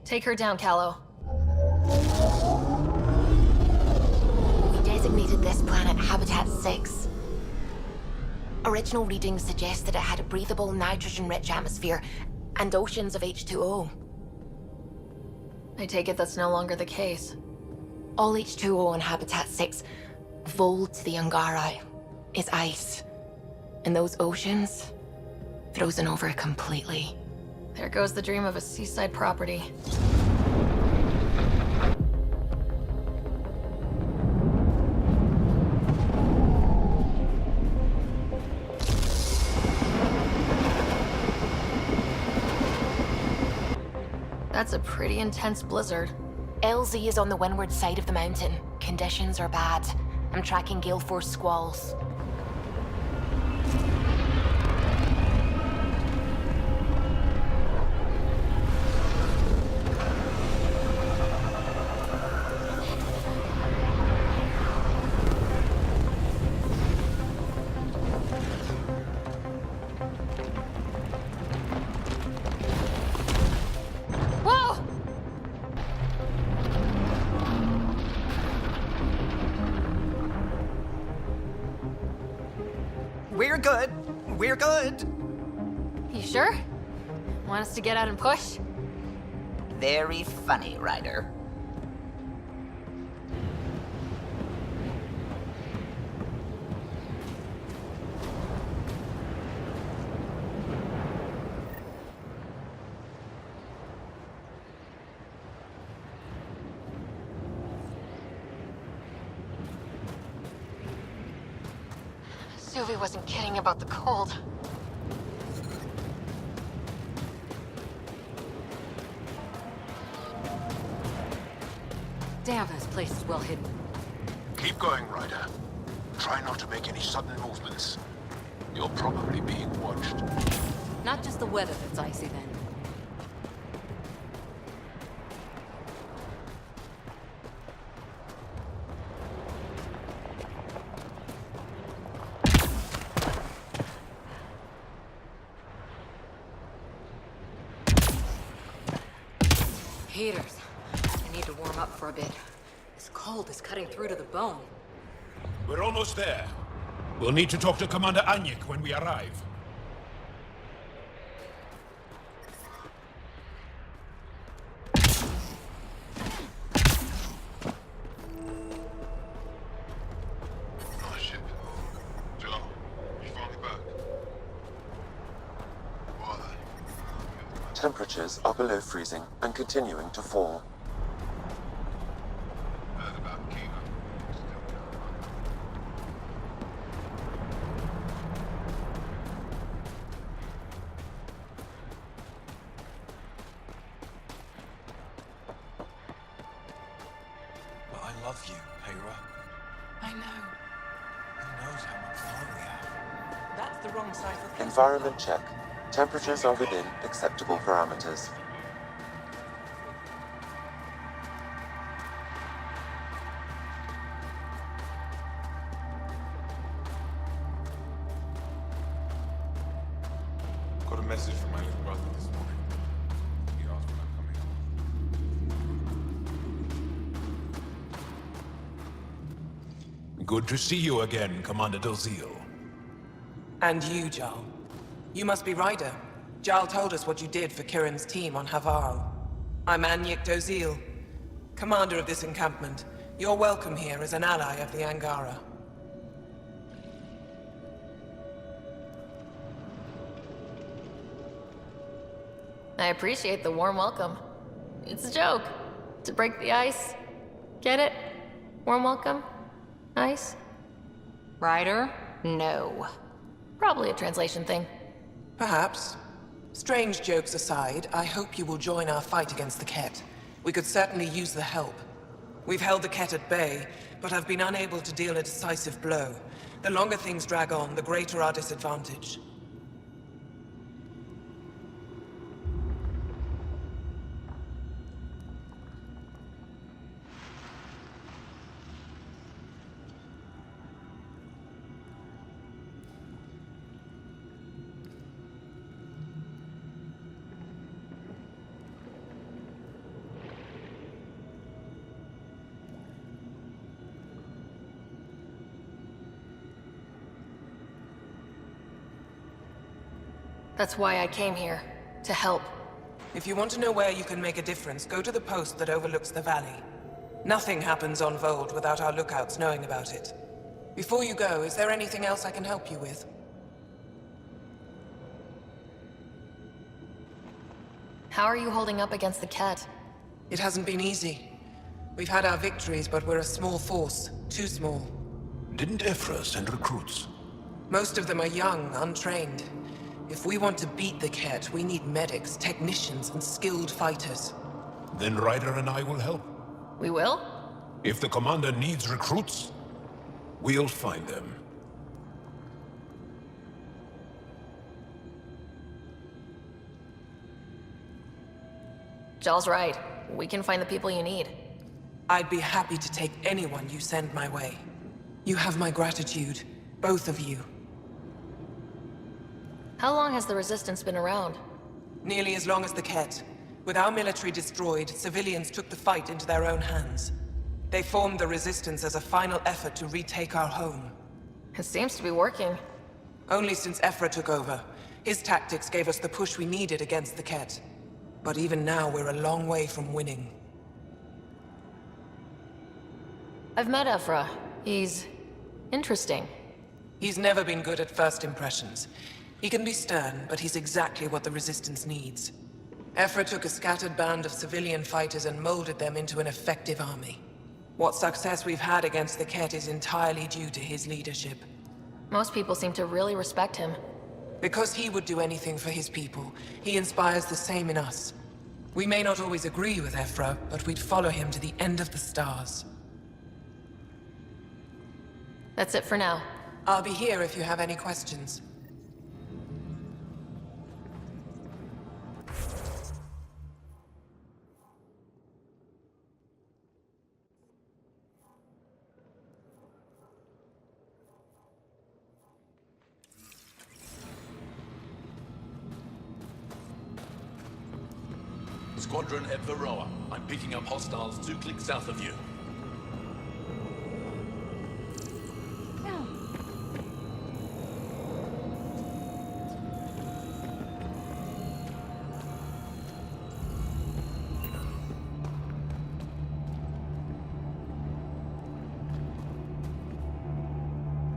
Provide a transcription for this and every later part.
Take her down, Callow. We designated this planet Habitat 6. Original readings suggest that it had a breathable, nitrogen-rich atmosphere and oceans of H2O. I take it that's no longer the case. All H2O on Habitat 6, vol to the Angara, is ice. And those oceans, frozen over completely. There goes the dream of a seaside property. That's a pretty intense blizzard. LZ is on the windward side of the mountain. Conditions are bad. I'm tracking gale force squalls. Whoa! We're good. We're good. You sure? Want us to get out and push? Very funny, Ryder. Suvi wasn't kidding about the cold. Damn, this place is well hidden. Keep going, Ryder. Try not to make any sudden movements. You're probably being watched. Not just the weather that's icy then. Heaters. I need to warm up for a bit. This cold is cutting through to the bone. We're almost there. We'll need to talk to Commander Anyik when we arrive. Oh shit. Joe, you finally back. What are they? Temperatures are below freezing and continuing to fall. Heard about Kino. But I love you, Hera. I know. Who knows how much time we have? That's the wrong side of the Environment check. Temperatures are within acceptable parameters. Got a message from my little brother this morning. He asked when I'm coming. Good to see you again, Commander Dalziel. And you, Jarl. You must be Ryder. Jarl told us what you did for Kirin's team on Havarl. I'm Anyik Dalziel, commander of this encampment. You're welcome here as an ally of the Angara. I appreciate the warm welcome. It's a joke. To break the ice. Get it? Warm welcome? Ice? Ryder? No. Probably a translation thing. Perhaps. Strange jokes aside, I hope you will join our fight against the Ket. We could certainly use the help. We've held the Ket at bay, but have been unable to deal a decisive blow. The longer things drag on, the greater our disadvantage. That's why I came here. To help. If you want to know where you can make a difference, go to the post that overlooks the valley. Nothing happens on Vold without our lookouts knowing about it. Before you go, is there anything else I can help you with? How are you holding up against the Ket? It hasn't been easy. We've had our victories, but we're a small force. Too small. Didn't Ephra send recruits? Most of them are young, untrained. If we want to beat the Ket, we need medics, technicians, and skilled fighters. Then Ryder and I will help. We will? If the commander needs recruits, we'll find them. Jaal's right. We can find the people you need. I'd be happy to take anyone you send my way. You have my gratitude, both of you. How long has the Resistance been around? Nearly as long as the Ket. With our military destroyed, civilians took the fight into their own hands. They formed the Resistance as a final effort to retake our home. It seems to be working. Only since Ephra took over. His tactics gave us the push we needed against the Ket. But even now, we're a long way from winning. I've met Ephra. He's interesting. He's never been good at first impressions. He can be stern, but he's exactly what the Resistance needs. Ephra took a scattered band of civilian fighters and molded them into an effective army. What success we've had against the Ket is entirely due to his leadership. Most people seem to really respect him. Because he would do anything for his people, he inspires the same in us. We may not always agree with Ephra, but we'd follow him to the end of the stars. That's it for now. I'll be here if you have any questions. Squadron at Varroa. I'm picking up hostiles 2 clicks south of you.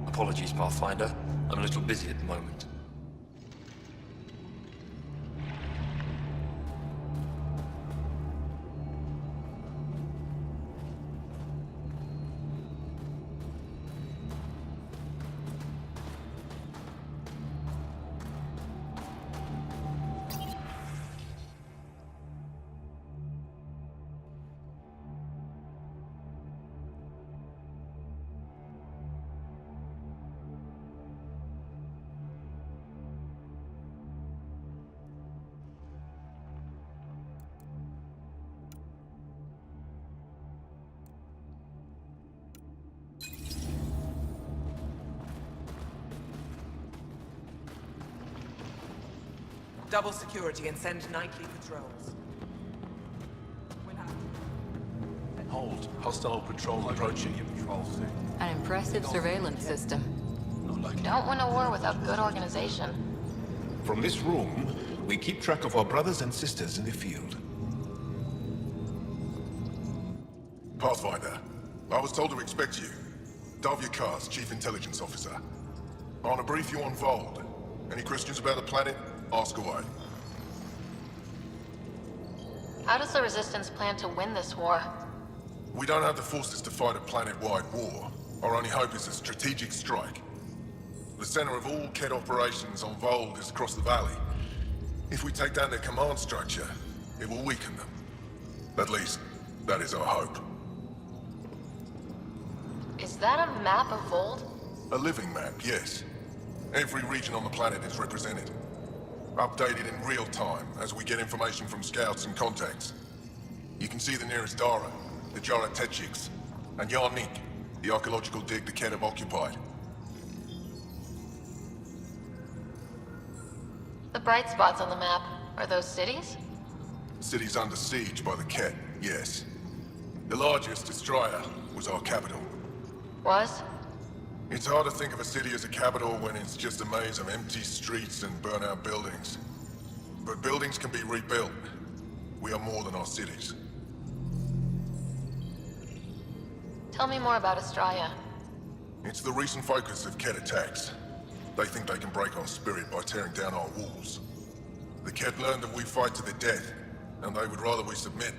Apologies, Pathfinder. I'm a little busy at the moment. Double security and send nightly patrols. Hold. Hostile patrol approaching. An impressive surveillance system. Don't win a war without good organization. From this room, we keep track of our brothers and sisters in the field. Pathfinder, I was told to expect you. Davia, Chief Intelligence Officer. I want to brief you on Vold. Any questions about the planet? Ask away. How does the Resistance plan to win this war? We don't have the forces to fight a planet-wide war. Our only hope is a strategic strike. The center of all Ket operations on Vold is across the valley. If we take down their command structure, it will weaken them. At least, that is our hope. Is that a map of Vold? A living map, yes. Every region on the planet is represented. Updated in real time as we get information from scouts and contacts. You can see the nearest Dara, the Jara Tetchiks, and Yarnik, the archaeological dig the Ket have occupied. The bright spots on the map, are those cities? Cities under siege by the Ket, yes. The largest, Destroyer, was our capital. Was? It's hard to think of a city as a capital when it's just a maze of empty streets and burnt-out buildings. But buildings can be rebuilt. We are more than our cities. Tell me more about Astraea. It's the recent focus of Ket attacks. They think they can break our spirit by tearing down our walls. The Ket learned that we fight to the death, and they would rather we submit.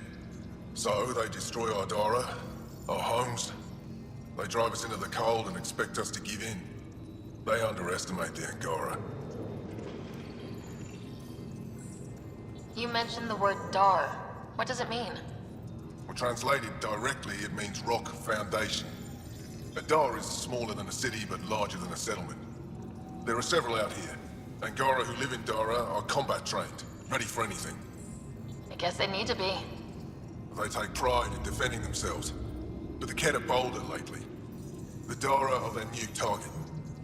So they destroy our Dara, our homes. They drive us into the cold and expect us to give in. They underestimate the Angara. You mentioned the word Dar. What does it mean? Well, translated directly, it means rock foundation. A Dar is smaller than a city, but larger than a settlement. There are several out here. Angara who live in Dara are combat trained, ready for anything. I guess they need to be. They take pride in defending themselves. But the Ket are bolder lately. The Dara are their new target.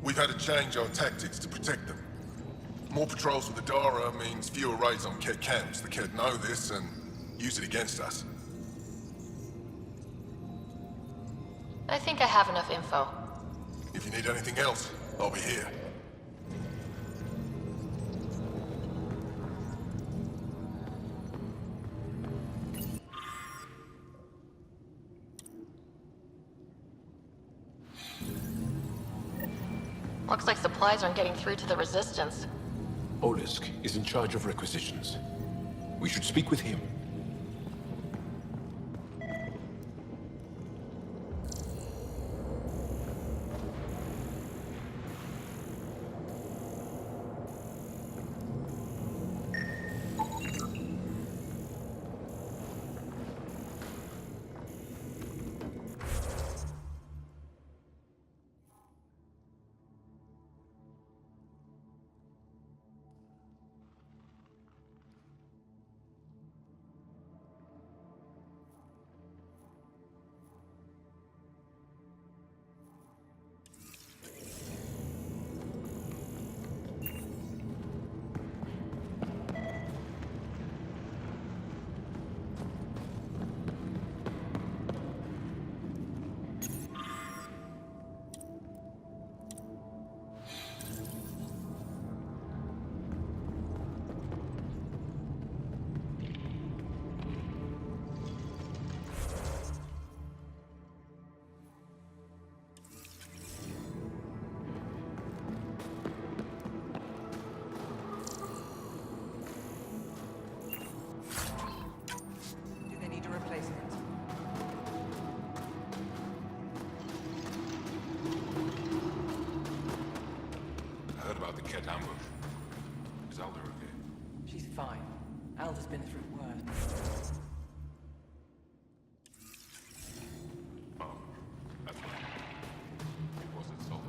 We've had to change our tactics to protect them. More patrols with the Dara means fewer raids on Ket camps. The Ket know this and use it against us. I think I have enough info. If you need anything else, I'll be here. Looks like supplies aren't getting through to the Resistance. Olisk is in charge of requisitions. We should speak with him. Fine. Alda's been through worse. Oh, that's right. It wasn't solid.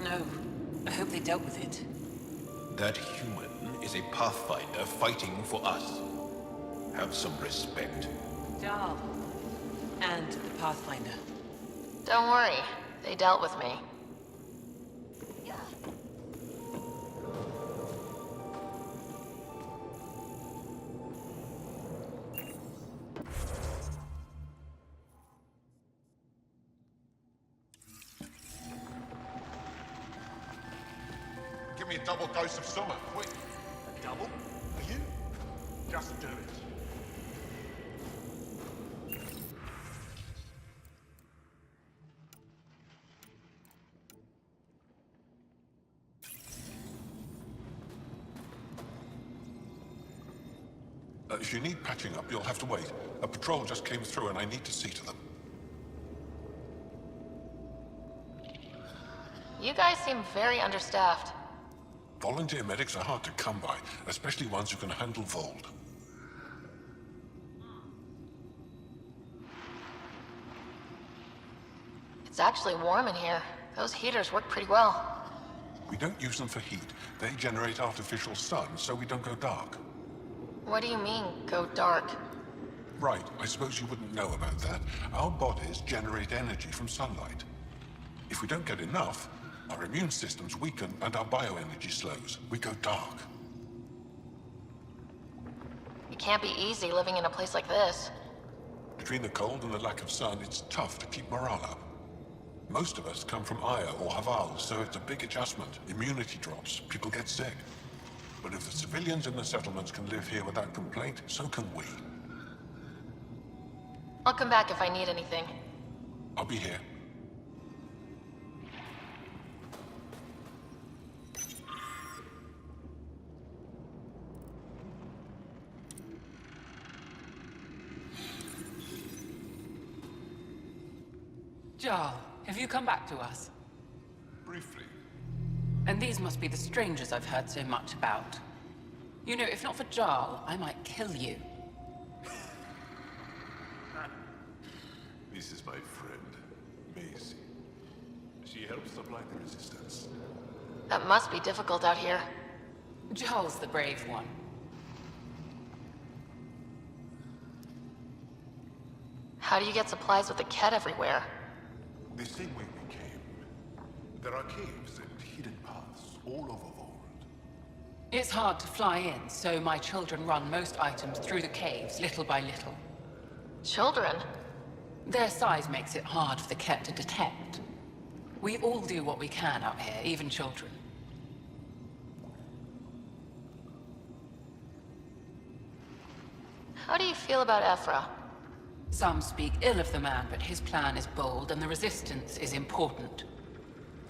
No. I hope they dealt with it. That human is a pathfinder fighting for us. Have some respect. Dahl. And the Pathfinder. Don't worry. They dealt with me. Give me a double dose of summer, quick. A double? Are you? Just do it. If you need patching up, you'll have to wait. A patrol just came through and I need to see to them. You guys seem very understaffed. Volunteer medics are hard to come by, especially ones who can handle Vold. It's actually warm in here. Those heaters work pretty well. We don't use them for heat. They generate artificial sun, so we don't go dark. What do you mean, go dark? Right, I suppose you wouldn't know about that. Our bodies generate energy from sunlight. If we don't get enough, our immune systems weaken and our bioenergy slows. We go dark. It can't be easy living in a place like this. Between the cold and the lack of sun, it's tough to keep morale up. Most of us come from Aya or Haval, so it's a big adjustment. Immunity drops, people get sick. But if the civilians in the settlements can live here without complaint, so can we. I'll come back if I need anything. I'll be here. Jarl, have you come back to us? Briefly. And these must be the strangers I've heard so much about. You know, if not for Jarl, I might kill you. This is my friend, Maisie. She helps supply the resistance. That must be difficult out here. Jarl's the brave one. How do you get supplies with the Ket everywhere? The same way we came. There are caves and hidden paths all over Vold. It's hard to fly in, so my children run most items through the caves, little by little. Children? Their size makes it hard for the Ket to detect. We all do what we can out here, even children. How do you feel about Ephra? Some speak ill of the man, but his plan is bold and the resistance is important.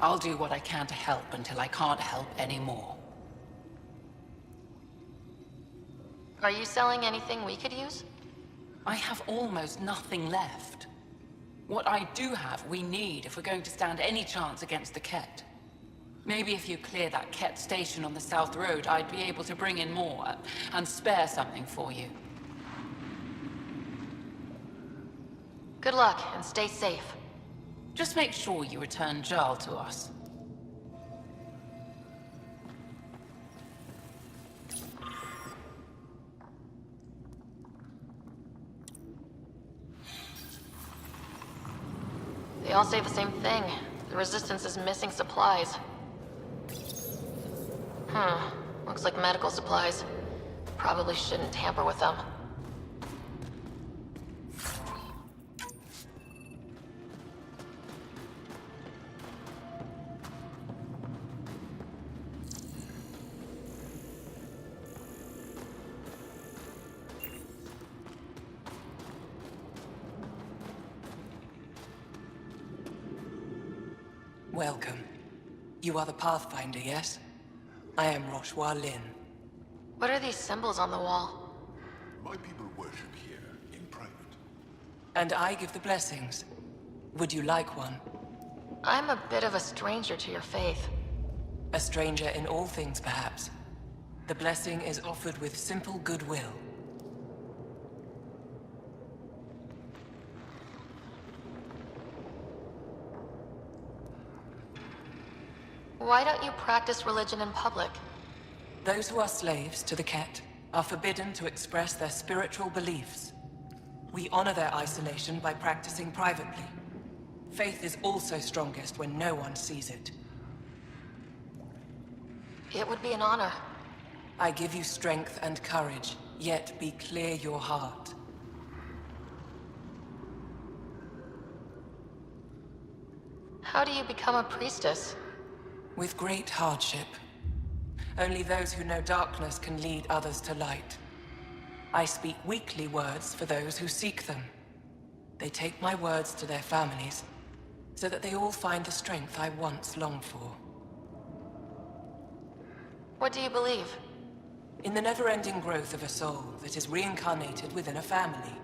I'll do what I can to help until I can't help anymore. Are you selling anything we could use? I have almost nothing left. What I do have, we need if we're going to stand any chance against the Ket. Maybe if you clear that Ket station on the South Road, I'd be able to bring in more and spare something for you. Good luck, and stay safe. Just make sure you return Jarl to us. They all say the same thing. The Resistance is missing supplies. Looks like medical supplies. Probably shouldn't tamper with them. Welcome. You are the Pathfinder, yes? I am Roshua Lin. What are these symbols on the wall? My people worship here, in private. And I give the blessings. Would you like one? I'm a bit of a stranger to your faith. A stranger in all things, perhaps. The blessing is offered with simple goodwill. Why don't you practice religion in public? Those who are slaves to the Ket are forbidden to express their spiritual beliefs. We honor their isolation by practicing privately. Faith is also strongest when no one sees it. It would be an honor. I give you strength and courage, yet be clear your heart. How do you become a priestess? With great hardship. Only those who know darkness can lead others to light. I speak weakly words for those who seek them. They take my words to their families, so that they all find the strength I once longed for. What do you believe? In the never-ending growth of a soul that is reincarnated within a family.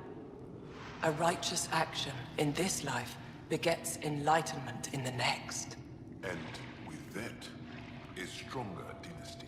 A righteous action in this life begets enlightenment in the next. And with that, a stronger dynasty.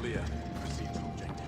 clear. Proceed to objective.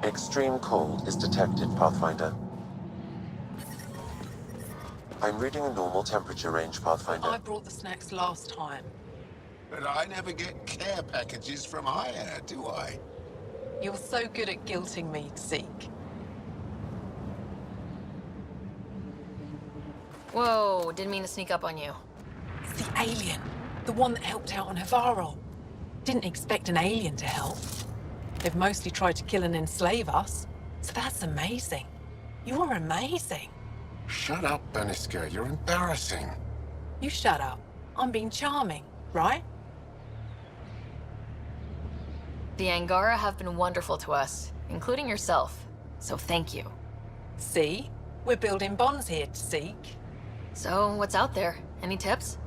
Extreme cold is detected, Pathfinder. I'm reading a normal temperature range, Pathfinder. I brought the snacks last time. But I never get care packages from Aya, do I? You're so good at guilting me, Zeke. Whoa, didn't mean to sneak up on you. It's the alien. The one that helped out on Havarl. Didn't expect an alien to help. They've mostly tried to kill and enslave us. So that's amazing. You're amazing. Shut up, Beniska. You're embarrassing. You shut up. I'm being charming, right? The Angara have been wonderful to us, including yourself. So thank you. See? We're building bonds here, Zeke. So, what's out there? Any tips?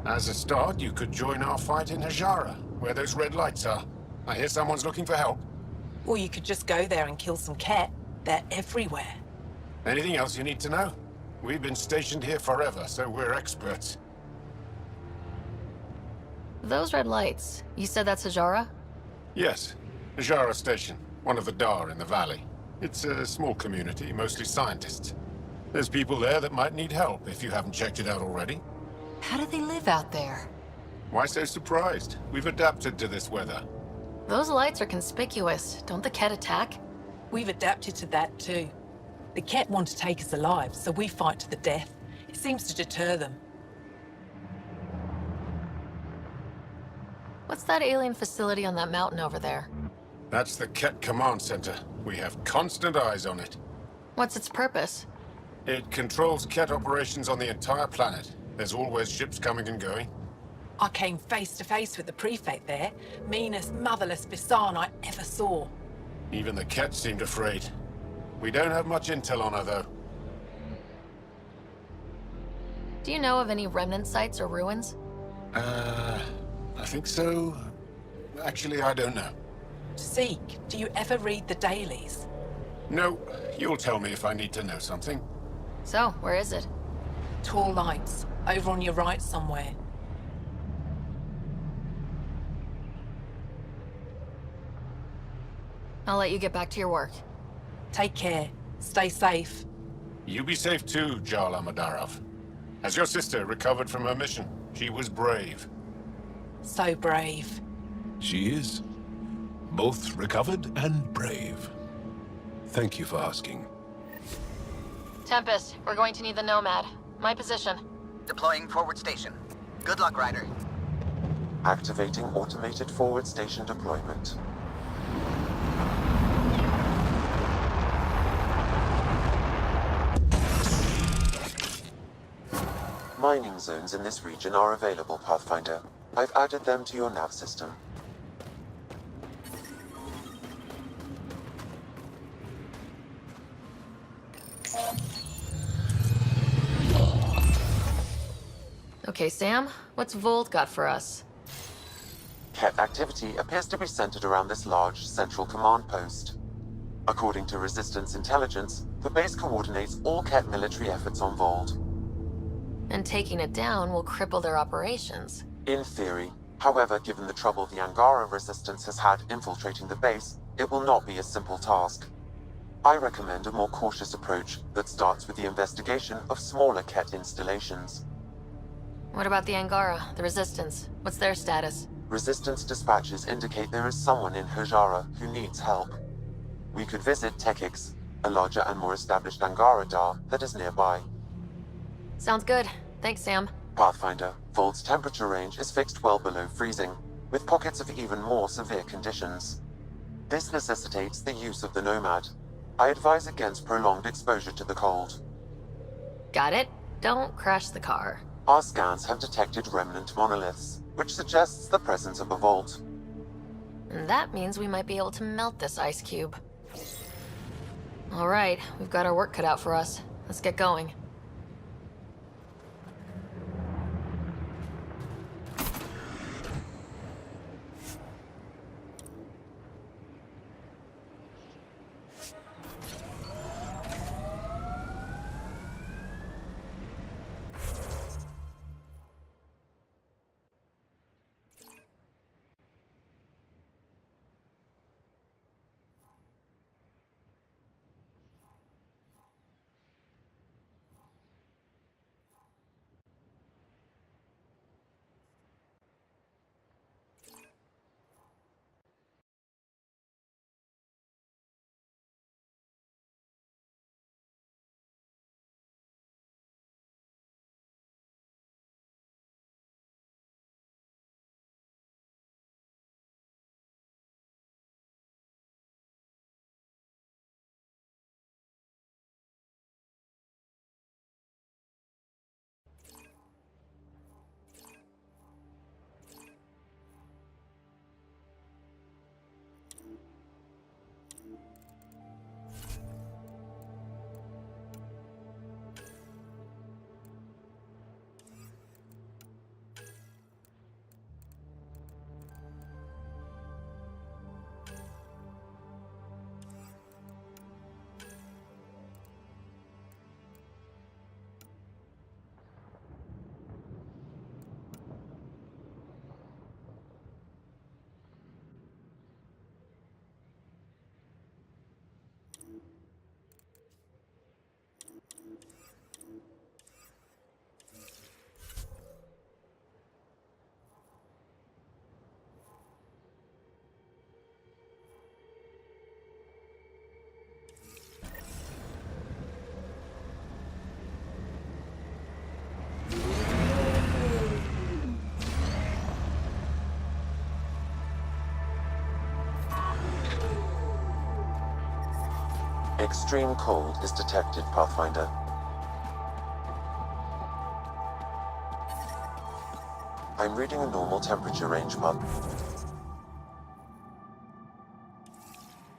As a start, you could join our fight in Hajara, where those red lights are. I hear someone's looking for help. Or you could just go there and kill some Ket. They're everywhere. Anything else you need to know? We've been stationed here forever, so we're experts. Those red lights, you said that's Hajara? Yes, Hajara Station, one of the Dar in the valley. It's a small community, mostly scientists. There's people there that might need help if you haven't checked it out already. How do they live out there? Why so surprised? We've adapted to this weather. Those lights are conspicuous. Don't the Ket attack? We've adapted to that too. The Ket want to take us alive, so we fight to the death. It seems to deter them. What's that alien facility on that mountain over there? That's the Ket Command Center. We have constant eyes on it. What's its purpose? It controls Ket operations on the entire planet. There's always ships coming and going. I came face to face with the prefect there. Meanest, motherless Bisan I ever saw. Even the Ket seemed afraid. We don't have much intel on her, though. Do you know of any remnant sites or ruins? I think so. Actually, I don't know. Zeke, do you ever read the dailies? No, you'll tell me if I need to know something. So, where is it? Tall lights, over on your right somewhere. I'll let you get back to your work. Take care. Stay safe. You be safe too, Jarl Amadarov. Has your sister recovered from her mission? She was brave. So brave. She is. Both recovered and brave. Thank you for asking. Tempest, we're going to need the Nomad. My position. Deploying forward station. Good luck, Ryder. Activating automated forward station deployment. Mining zones in this region are available, Pathfinder. I've added them to your nav system. Okay, Sam, what's Volt got for us? Ket activity appears to be centered around this large central command post. According to Resistance intelligence, the base coordinates all Ket military efforts on Vold. And taking it down will cripple their operations. In theory. However, given the trouble the Angara Resistance has had infiltrating the base, it will not be a simple task. I recommend a more cautious approach that starts with the investigation of smaller Ket installations. What about the Angara, the Resistance? What's their status? Resistance dispatches indicate there is someone in Hajara who needs help. We could visit Tekix, a larger and more established Angara Dar that is nearby. Sounds good. Thanks, Sam. Pathfinder, Vold's temperature range is fixed well below freezing. with pockets of even more severe conditions. This necessitates the use of the Nomad. I advise against prolonged exposure to the cold. Got it? Don't crash the car. Our scans have detected remnant monoliths, which suggests the presence of a vault. And that means we might be able to melt this ice cube. All right, we've got our work cut out for us. Let's get going. Extreme cold is detected, Pathfinder. I'm reading a normal temperature range,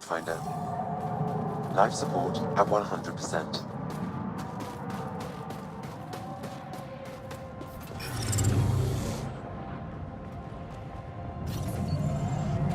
Pathfinder. Life support at 100%.